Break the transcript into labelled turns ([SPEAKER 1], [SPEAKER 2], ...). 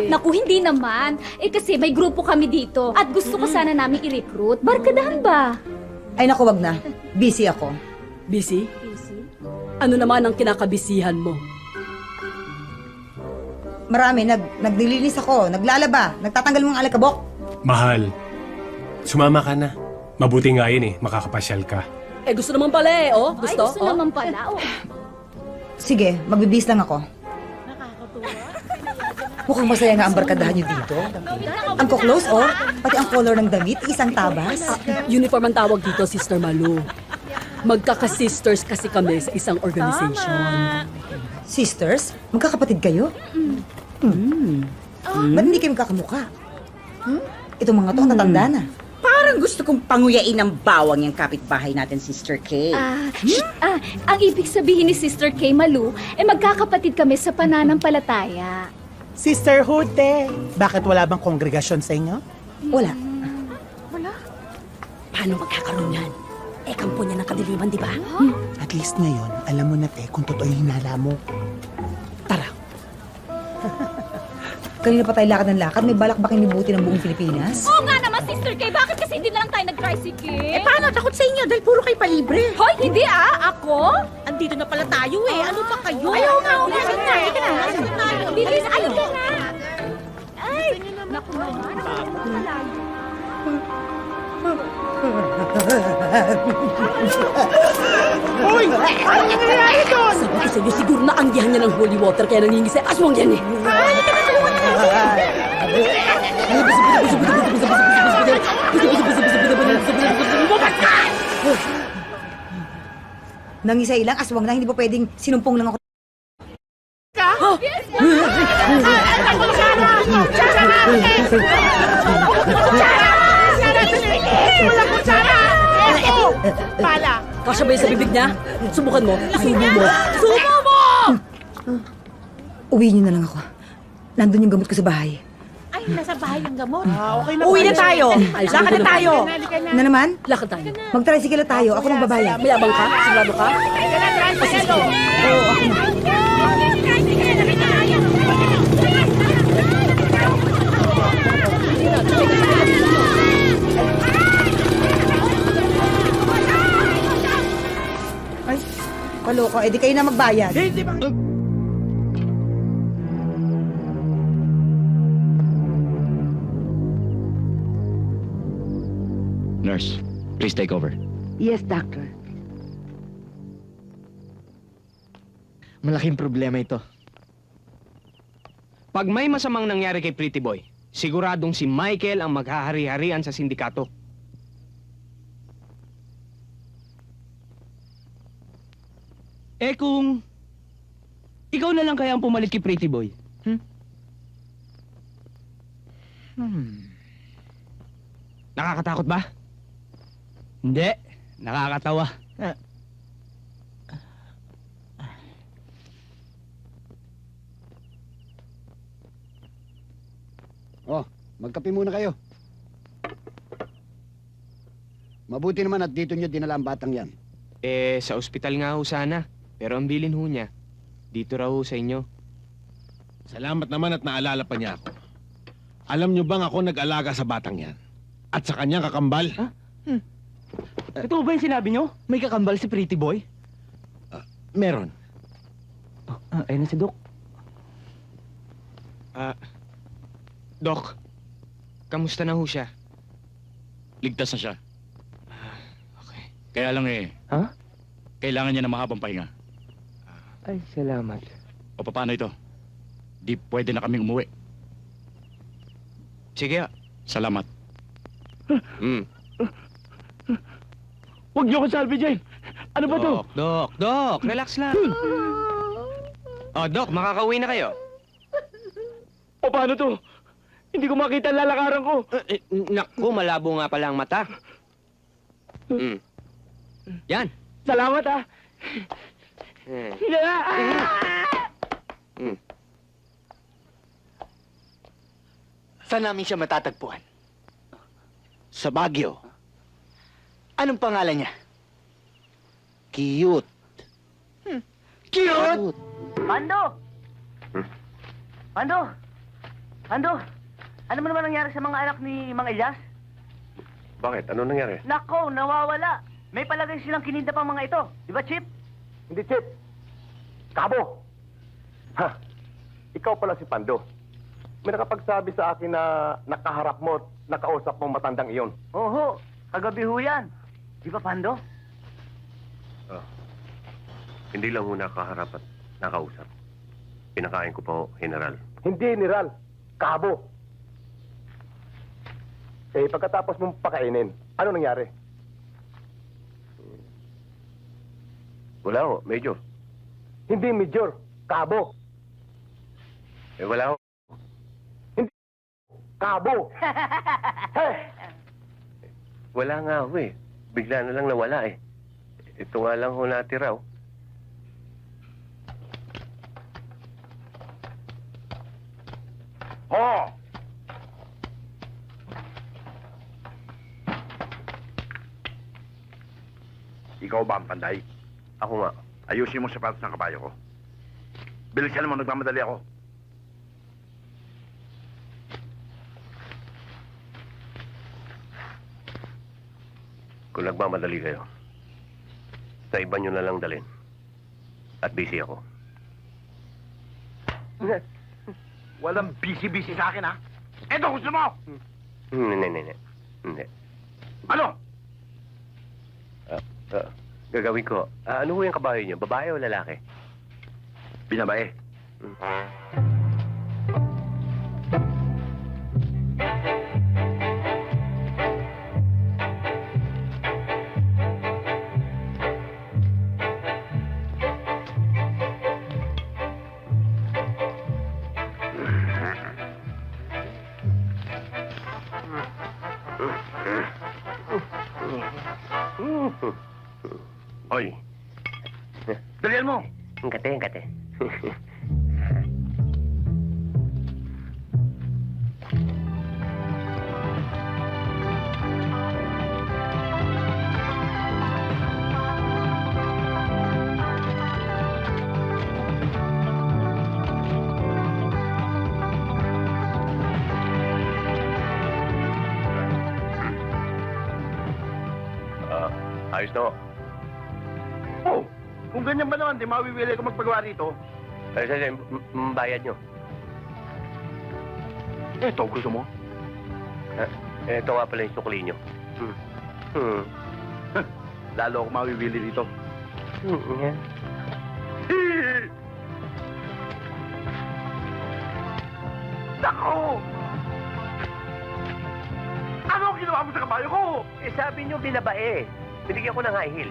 [SPEAKER 1] Naku, hindi naman. Kasi may grupo kami dito at gusto ko sana namin i-recruit. Barkadahan ba?
[SPEAKER 2] Ay naku, wag na. Busy ako.
[SPEAKER 3] Busy? Ano naman ang kinakabisihan mo?
[SPEAKER 2] Marami, naglilinis ako, naglalaba, nagtatanggal mga alikabok.
[SPEAKER 4] Mahal, sumama ka na. Mabuti nga yun makakapasyal ka.
[SPEAKER 3] Gusto naman pala oh.
[SPEAKER 1] Ay,
[SPEAKER 3] Gusto?
[SPEAKER 1] gusto naman pala. Oh.
[SPEAKER 2] Sige, magbibis lang ako. Mukhang masaya nga ang barkadahan niyo dito. Ang ko-close, oh. Pati ang color ng damit, isang tabas.
[SPEAKER 3] Uniform ang tawag dito, Sister Malu. Magkaka-sisters kasi kami sa isang organization.
[SPEAKER 2] Sisters, magkakapatid kayo? Ba't hindi kayo magkakamukha? Itong mga to, tatanda na.
[SPEAKER 5] Parang gusto kong panguyain ng bawang yung kapitbahay natin, Sister Kay.
[SPEAKER 1] Ang ibig sabihin ni Sister Kay Malu, magkakapatid kami sa pananampalataya.
[SPEAKER 6] Sisterhood, eh. Bakit wala bang kongregasyon sa inyo?
[SPEAKER 2] Wala.
[SPEAKER 3] Paano magkakaroon yan? Kampo niya ng kadiliman, di ba?
[SPEAKER 6] At least ngayon, alam mo na, te, kung totoo yung hinala mo.
[SPEAKER 3] Tara.
[SPEAKER 2] Kanina pa tayo lakad ng lakad, may balak ba kinibuti ng buong Pilipinas?
[SPEAKER 1] Oo nga naman, Sister Kay. Bakit kasi hindi na lang tayo nag-tricycle?
[SPEAKER 5] Paano? Takot sa inyo dahil puro kayo palibre.
[SPEAKER 1] Hoy, hindi Ako?
[SPEAKER 5] Andito na pala tayo eh. Ano pa kayo?
[SPEAKER 1] Ayaw nga,
[SPEAKER 5] Bilis na. Halika na.
[SPEAKER 1] Bilis, alika na. Ay, naku naman. Malayo.
[SPEAKER 6] Uy! Ano nangyayari doon?
[SPEAKER 3] Sabi ko sa iyo, siguro na anggihan niya ng holy water kaya nangingisay. Aswang yan eh.
[SPEAKER 2] Nangisay lang, aswang na, hindi pa pwedeng sinumpong lang ako.
[SPEAKER 5] Pala.
[SPEAKER 3] Kasya ba yun sa bibig niya? Subukan mo. Subo mo. Subo mo!
[SPEAKER 2] Uwi niyo na lang ako. Nandun yung gamot ko sa bahay.
[SPEAKER 5] Ay, nasa bahay ng gamot.
[SPEAKER 6] Okay na
[SPEAKER 5] Uwi na tayo.
[SPEAKER 3] Ayos
[SPEAKER 5] Lakad na
[SPEAKER 3] na
[SPEAKER 5] tayo.
[SPEAKER 2] Na naman?
[SPEAKER 3] Lakad tayo.
[SPEAKER 2] Mag-tricycle na tayo, ako nang babayad.
[SPEAKER 3] Mayabang ka? Sigurado ka?
[SPEAKER 2] Ay, kaloko, edi kayo na magbayad.
[SPEAKER 6] Hindi ba?
[SPEAKER 7] Nurse, please take over.
[SPEAKER 5] Yes, doctor.
[SPEAKER 7] Malaking problema ito.
[SPEAKER 8] Pag may masamang nangyari kay Pretty Boy, siguradong si Michael ang maghahari-harian sa sindikato.
[SPEAKER 9] Kung ikaw na lang kaya ang pumalit kay Pretty Boy?
[SPEAKER 8] Nakakatakot ba?
[SPEAKER 9] Hindi. Nakakatawa.
[SPEAKER 10] Oh, magkape muna kayo. Mabuti naman at dito nyo dinala ang batang yan.
[SPEAKER 8] Sa ospital nga ho sana. Pero ang bilin ho niya, dito raw ho sa inyo.
[SPEAKER 11] Salamat naman at naalala pa niya ako. Alam niyo bang ako nag-alaga sa batang yan? At sa kanyang kakambal?
[SPEAKER 9] Ito ba yung sinabi nyo? May kakambal si Pretty Boy?
[SPEAKER 11] Meron.
[SPEAKER 9] Ayun na si Doc.
[SPEAKER 8] Doc, kamusta na ho siya?
[SPEAKER 7] Ligtas na siya.
[SPEAKER 8] Okay.
[SPEAKER 7] Kaya lang
[SPEAKER 9] Ha?
[SPEAKER 7] kailangan niya ng mahabang pahinga.
[SPEAKER 9] Ay, salamat.
[SPEAKER 7] O paano ito? Di pwede na kaming umuwi.
[SPEAKER 8] Sige.
[SPEAKER 7] Salamat.
[SPEAKER 9] Huwag niyo ko salvagin! Ano ba to?
[SPEAKER 8] Doc, relax lang. Doc, makakauwi na kayo.
[SPEAKER 9] O paano to? Hindi ko makita ang lalakaran ko.
[SPEAKER 8] Naku, malabo nga pala ang mata. Yan.
[SPEAKER 9] Salamat ah!
[SPEAKER 6] Saan namin siya matatagpuan?
[SPEAKER 10] Sa Baguio.
[SPEAKER 6] Anong pangalan niya?
[SPEAKER 10] Cute.
[SPEAKER 6] Cute! Mando! Mando!
[SPEAKER 9] Ando, ano naman nangyari sa mga anak ni Mang Elias?
[SPEAKER 4] Bakit? Ano nangyari?
[SPEAKER 9] Nako, nawawala. May palagay silang kinidnap ang mga ito. Di ba, Chip?
[SPEAKER 12] Hindi, Chip. Kabo! Ha? Ikaw pala si Pando. May nakapagsabi sa akin na nakaharap mo at nakausap mo matandang iyon.
[SPEAKER 9] Oho, kagabi ho yan. Di ba, Pando?
[SPEAKER 4] Hindi lang ho nakaharap at nakausap. Pinakain ko pa ho, General.
[SPEAKER 12] Hindi, Niral. Kabo. Eh, pagkatapos mong pakainin, ano nangyari?
[SPEAKER 4] Wala ho, Major.
[SPEAKER 12] Hindi, Major. Kabo.
[SPEAKER 4] Eh, wala ho.
[SPEAKER 12] Kabo. Hey!
[SPEAKER 4] Wala nga ho eh. Bigla na lang nawala eh. Ito nga lang ho natira ho.
[SPEAKER 12] Oh!
[SPEAKER 11] Ikaw ba ang panday?
[SPEAKER 4] Ako nga.
[SPEAKER 11] Ayusin mo sapatos ng kabayo ko. Bilisan mo, nagmamadali ako.
[SPEAKER 4] Kung nagmamadali kayo, sa iba nyo na lang dalhin. At busy ako.
[SPEAKER 11] Walang busy-busy sa akin, ha? Eto, gusto mo!
[SPEAKER 4] Hindi.
[SPEAKER 11] Ano?
[SPEAKER 4] Gagawin ko. Ano ho yung kabayo nyo? Babae o lalaki?
[SPEAKER 11] Binabae.
[SPEAKER 4] Hoy.
[SPEAKER 11] Dalian mo!
[SPEAKER 4] Ang kate. Ayos na ho.
[SPEAKER 11] Oh! Kung ganyan ba naman, di mawiwili ko magpagawa rito.
[SPEAKER 4] Ayos, bayad nyo.
[SPEAKER 11] Eto, gusto mo?
[SPEAKER 4] Ito nga pala yung sukli nyo.
[SPEAKER 11] Lalo ako mawiwili dito. Nako! Ano ang ginawa mo sa kabayo ko?
[SPEAKER 4] Eh, sabi nyo binabae. Binigyan ko ng high heel.